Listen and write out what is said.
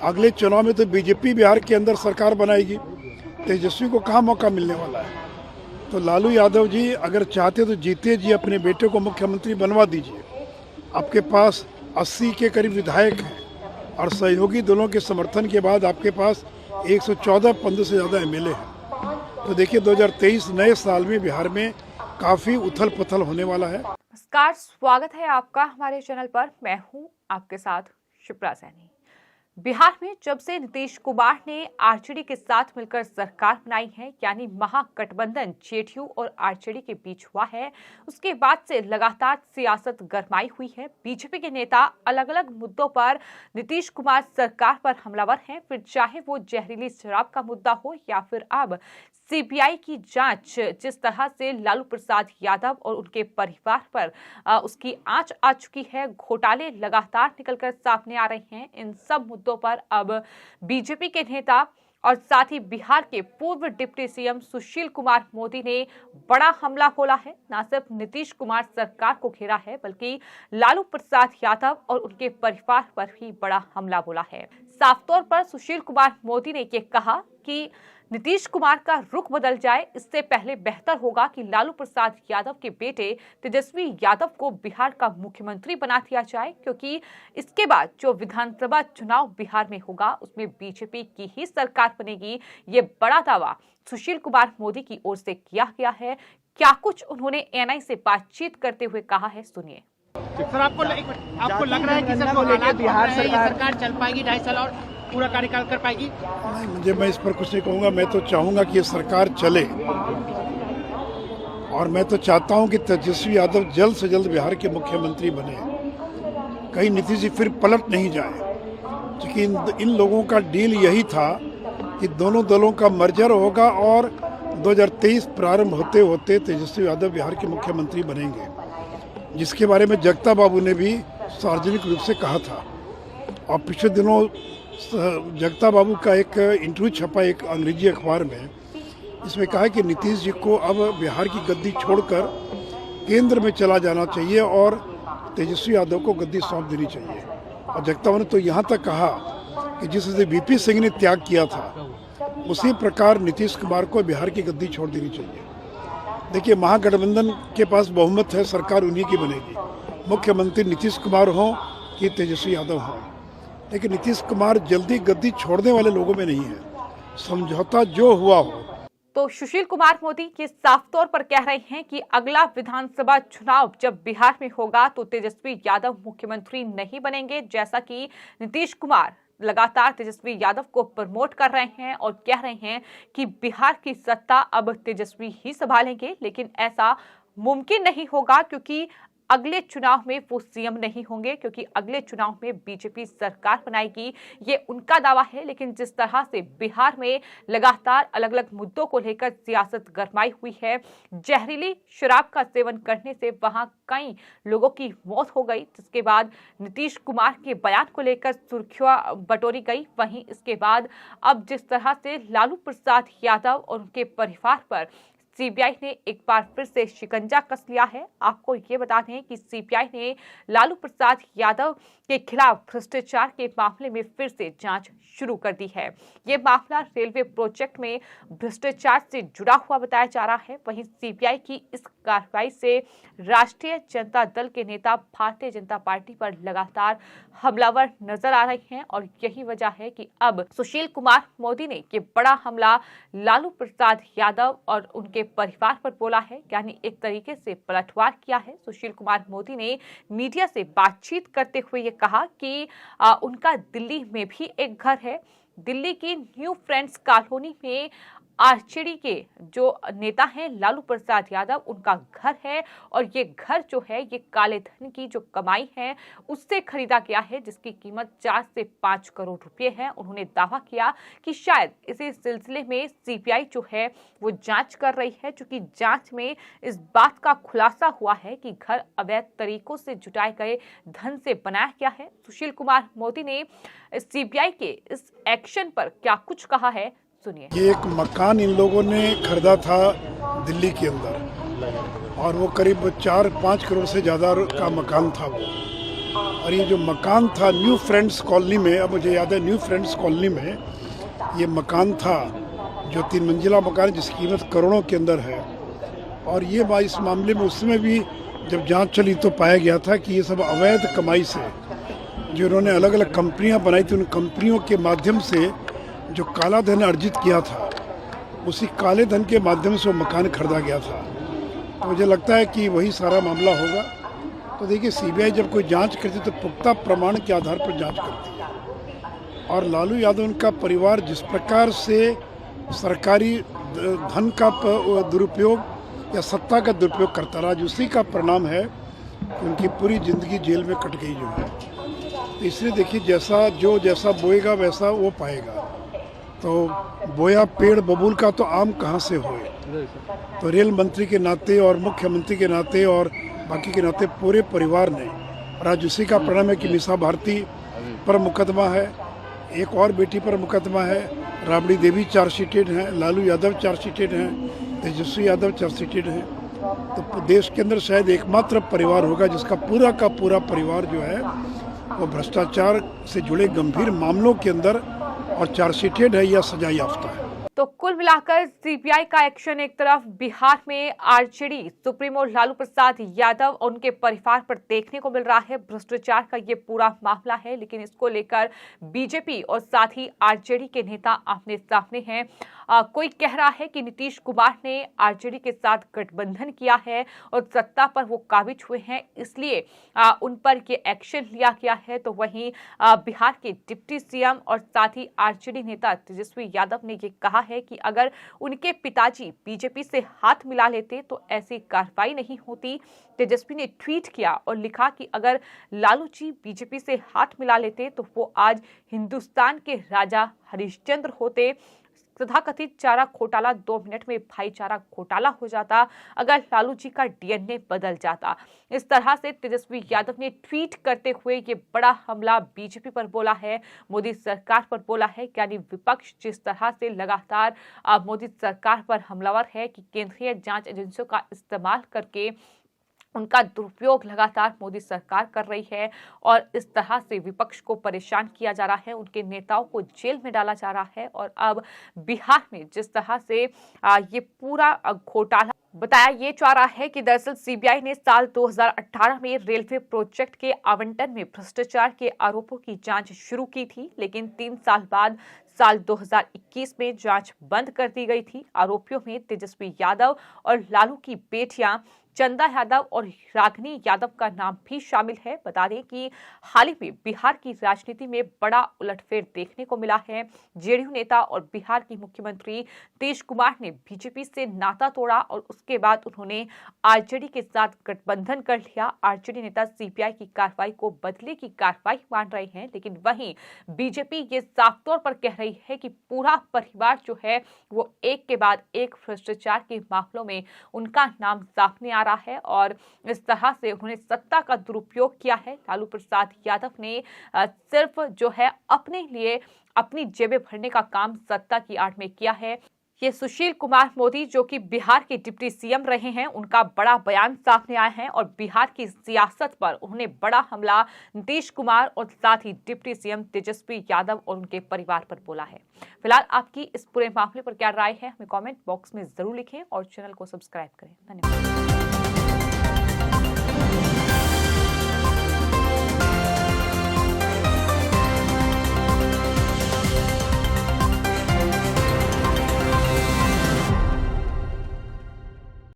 अगले चुनाव में तो बीजेपी बिहार के अंदर सरकार बनाएगी, तेजस्वी को कहाँ मौका मिलने वाला है। तो लालू यादव जी अगर चाहते तो जीते जी अपने बेटे को मुख्यमंत्री बनवा दीजिए। आपके पास 80 के करीब विधायक हैं और सहयोगी दलों के समर्थन के बाद आपके पास 114 पदों से ज़्यादा एमएलए हैं। तो देखिए 2023 नए साल में बिहार में काफ़ी उथल पुथल होने वाला है। नमस्कार, स्वागत है आपका हमारे चैनल पर। मैं हूं आपके साथ शिप्रा सैनी। बिहार में जब से नीतीश कुमार ने आरजेडी के साथ मिलकर सरकार बनाई है, यानी महागठबंधन जेडीयू और आरजेडी के बीच हुआ है, उसके बाद से लगातार सियासत गरमाई हुई है। बीजेपी के नेता अलग अलग मुद्दों पर नीतीश कुमार सरकार पर हमलावर हैं, फिर चाहे वो जहरीली शराब का मुद्दा हो या फिर अब सीबीआई की जांच। जिस तरह से लालू प्रसाद यादव और उनके परिवार पर उसकी आंच आ चुकी है, घोटाले लगातार निकलकर सामने आ रहे हैं। इन सब मुद्दों पर अब बीजेपी के नेता और साथ ही बिहार के पूर्व डिप्टी सीएम सुशील कुमार मोदी ने बड़ा हमला बोला है। न सिर्फ नीतीश कुमार सरकार को घेरा है, बल्कि लालू प्रसाद यादव और उनके परिवार पर भी बड़ा हमला बोला है। साफ तौर पर सुशील कुमार मोदी ने यह कहा कि नीतीश कुमार का रुख बदल जाए, इससे पहले बेहतर होगा कि लालू प्रसाद यादव के बेटे तेजस्वी यादव को बिहार का मुख्यमंत्री बना दिया जाए, क्योंकि इसके बाद जो विधानसभा चुनाव बिहार में होगा उसमें बीजेपी की ही सरकार बनेगी। ये बड़ा दावा सुशील कुमार मोदी की ओर से किया गया है। क्या कुछ उन्होंने एएनआई से बातचीत करते हुए कहा है, सुनिए। सर, आपको लग रहा है कि सर हालात बिहार सरकार चल पाएगी 2.5 साल और पूरा कार्यकाल कर पाएगी? नहीं, मुझे मैं इस पर कुछ नहीं कहूँगा। मैं तो चाहूँगा कि ये सरकार चले और मैं तो चाहता हूँ कि तेजस्वी यादव जल्द से जल्द बिहार के मुख्यमंत्री बने, कहीं नीतीश जी फिर पलट नहीं जाए। क्योंकि इन लोगों का डील यही था कि दोनों दलों का मर्जर होगा और 2023 प्रारंभ होते होते तेजस्वी यादव बिहार के मुख्यमंत्री बनेंगे, जिसके बारे में जगता बाबू ने भी सार्वजनिक रूप से कहा था। और पिछले दिनों जगता बाबू का एक इंटरव्यू छपा एक अंग्रेजी अखबार में, इसमें कहा कि नीतीश जी को अब बिहार की गद्दी छोड़कर केंद्र में चला जाना चाहिए और तेजस्वी यादव को गद्दी सौंप देनी चाहिए। और जगता बाबू ने तो यहाँ तक कहा कि जिस तरह वीपी सिंह ने त्याग किया था, उसी प्रकार नीतीश कुमार को बिहार की गद्दी छोड़ देनी चाहिए। देखिए, महागठबंधन के पास बहुमत है, सरकार उन्हीं की बनेगी, मुख्यमंत्री नीतीश कुमार हों कि तेजस्वी यादव हों। लेकिन नीतीश कुमार जल्दी गद्दी छोड़ने वाले लोगों में नहीं है, समझौता जो हुआ हो। तो सुशील कुमार मोदी ये साफ तौर पर कह रहे हैं कि अगला विधानसभा चुनाव जब बिहार में होगा तो तेजस्वी यादव मुख्यमंत्री नहीं बनेंगे, जैसा कि नीतीश कुमार लगातार तेजस्वी यादव को प्रमोट कर रहे हैं और कह रहे हैं कि बिहार की सत्ता अब तेजस्वी ही संभालेंगे। लेकिन ऐसा मुमकिन नहीं होगा, क्योंकि अगले चुनाव में वो सीएम नहीं होंगे, क्योंकि अगले चुनाव में बीजेपी सरकार बनाएगी, ये उनका दावा है। लेकिन जिस तरह से बिहार में लगातार अलग अलग मुद्दों को लेकर सियासत गरमाई हुई है, जहरीली शराब का सेवन करने से वहां कई लोगों की मौत हो गई, जिसके बाद नीतीश कुमार के बयान को लेकर सुर्खियां बटोरी गई। वहीं इसके बाद अब जिस तरह से लालू प्रसाद यादव और उनके परिवार पर सीबीआई ने एक बार फिर से शिकंजा कस लिया है। आपको ये बता दें कि सीबीआई ने लालू प्रसाद यादव के खिलाफ भ्रष्टाचार के मामले में फिर से जांच शुरू कर दी है। ये मामला रेलवे प्रोजेक्ट में भ्रष्टाचार से जुड़ा हुआ बताया जा रहा है। वहीं सीबीआई की इस कार्रवाई से राष्ट्रीय जनता दल के नेता भारतीय जनता पार्टी पर लगातार हमलावर नजर आ रहे हैं और यही वजह है कि अब सुशील कुमार मोदी ने ये बड़ा हमला लालू प्रसाद यादव और उनके परिवार पर बोला है, यानी एक तरीके से पलटवार किया है। सुशील कुमार मोदी ने मीडिया से बातचीत करते हुए ये कहा कि उनका दिल्ली में भी एक घर है। दिल्ली की न्यू फ्रेंड्स कॉलोनी में आरजेडी के जो नेता हैं लालू प्रसाद यादव, उनका घर है और ये घर जो है ये काले धन की जो कमाई है उससे खरीदा गया है, जिसकी कीमत 4 से 5 करोड़ रुपए है। उन्होंने दावा किया कि शायद इसी सिलसिले में सीबीआई जो है वो जांच कर रही है, क्योंकि जांच में इस बात का खुलासा हुआ है कि घर अवैध तरीकों से जुटाए गए धन से बनाया गया है। सुशील कुमार मोदी ने सीबीआई के इस एक्शन पर क्या कुछ कहा है, सुनिए। ये एक मकान इन लोगों ने खरीदा था दिल्ली के अंदर और वो करीब 4-5 करोड़ से ज़्यादा का मकान था वो। और ये जो मकान था न्यू फ्रेंड्स कॉलोनी में, अब मुझे याद है न्यू फ्रेंड्स कॉलोनी में ये मकान था जो 3 मंजिला मकान है जिसकी कीमत करोड़ों के अंदर है। और ये इस मामले में उसमें भी जब जांच चली तो पाया गया था कि ये सब अवैध कमाई से जो इन्होंने अलग अलग कंपनियां बनाई थी, उन कंपनियों के माध्यम से जो काला धन अर्जित किया था, उसी काले धन के माध्यम से वो मकान खरीदा गया था। तो मुझे लगता है कि वही सारा मामला होगा। तो देखिए, सीबीआई जब कोई जांच करती है तो पुख्ता प्रमाण के आधार पर जांच करती है। और लालू यादव उनका परिवार जिस प्रकार से सरकारी धन का दुरुपयोग या सत्ता का दुरुपयोग करता रहा, उसी का परिणाम है कि उनकी पूरी जिंदगी जेल में कट गई जो है। तो इसलिए देखिए, जैसा बोएगा वैसा वो पाएगा। तो बोया पेड़ बबूल का तो आम कहाँ से होए। तो रेल मंत्री के नाते और मुख्यमंत्री के नाते और बाकी के नाते पूरे परिवार ने, और आज उसी का परिणाम है कि मीसा भारती पर मुकदमा है, एक और बेटी पर मुकदमा है, राबड़ी देवी चार्जशीटेड हैं, लालू यादव चार्जशीटेड हैं, तेजस्वी यादव चार्जशीटेड हैं। तो देश के अंदर शायद एकमात्र परिवार होगा जिसका पूरा का पूरा परिवार जो है वो भ्रष्टाचार से जुड़े गंभीर मामलों के अंदर और चार्जशीटेड है या सजा याफ्ता है। तो कुल मिलाकर सीबीआई का एक्शन एक तरफ बिहार में आरजेडी सुप्रीमो लालू प्रसाद यादव और उनके परिवार पर देखने को मिल रहा है। भ्रष्टाचार का ये पूरा मामला है, लेकिन इसको लेकर बीजेपी और साथ ही आरजेडी के नेता आमने सामने हैं। कोई कह रहा है कि नीतीश कुमार ने आरजेडी के साथ गठबंधन किया है और सत्ता पर वो काबिज हुए हैं, इसलिए उन पर ये एक्शन लिया गया है। तो वहीं बिहार के डिप्टी सीएम और साथ ही आरजेडी नेता तेजस्वी यादव ने ये कहा है कि अगर उनके पिताजी बीजेपी से हाथ मिला लेते तो ऐसी कार्रवाई नहीं होती। तेजस्वी ने ट्वीट किया और लिखा कि अगर लालू जी बीजेपी से हाथ मिला लेते तो वो आज हिंदुस्तान के राजा हरिश्चंद्र होते। तथाकथित चारा घोटाला 2 मिनट में भाईचारा घोटाला हो जाता अगर लालू जी का डीएनए बदल जाता। इस तरह से तेजस्वी यादव ने ट्वीट करते हुए ये बड़ा हमला बीजेपी पर बोला है, मोदी सरकार पर बोला है। यानी विपक्ष जिस तरह से लगातार मोदी सरकार पर हमलावर है कि केंद्रीय जांच एजेंसियों का इस्तेमाल करके उनका दुरुपयोग लगातार मोदी सरकार कर रही है और इस तरह से विपक्ष को परेशान किया जा रहा है, उनके नेताओं को जेल में डाला जा रहा है। और अब बिहार में जिस तरह से ये पूरा घोटाला बताया ये जा रहा है कि दरअसल सीबीआई ने साल 2018 में रेलवे प्रोजेक्ट के आवंटन में भ्रष्टाचार के आरोपों की जांच शुरू की थी, लेकिन 3 साल बाद साल 2021 में जांच बंद कर दी गई थी। आरोपियों में तेजस्वी यादव और लालू की बेटियां चंदा यादव और रागिनी यादव का नाम भी शामिल है। बता दें कि हाल ही में बिहार की राजनीति में बड़ा उलटफेर देखने को मिला है। जेडीयू नेता और बिहार की मुख्यमंत्री नीतीश कुमार ने बीजेपी से नाता तोड़ा और उसके बाद उन्होंने आरजेडी के साथ गठबंधन कर लिया। आरजेडी नेता सीबीआई की कार्रवाई को बदले की कार्रवाई मान रहे हैं, लेकिन वहीं बीजेपी ये साफ तौर पर कह रही है कि पूरा परिवार जो है वो एक के बाद एक भ्रष्टाचार के मामलों में उनका नाम सामने आ रहा है और इस तरह से उन्होंने सत्ता का दुरुपयोग किया है। लालू प्रसाद यादव ने सिर्फ जो है अपने लिए अपनी जेबें भरने का काम सत्ता की आड़ में किया है। ये सुशील कुमार मोदी जो कि बिहार के डिप्टी सीएम रहे हैं, उनका बड़ा बयान सामने आया है और बिहार की सियासत पर उन्होंने बड़ा हमला नीतीश कुमार और साथ ही डिप्टी सीएम तेजस्वी यादव और उनके परिवार पर बोला है। फिलहाल आपकी इस पूरे मामले पर क्या राय है, हमें कमेंट बॉक्स में जरूर लिखें और चैनल को सब्सक्राइब करें। धन्यवाद।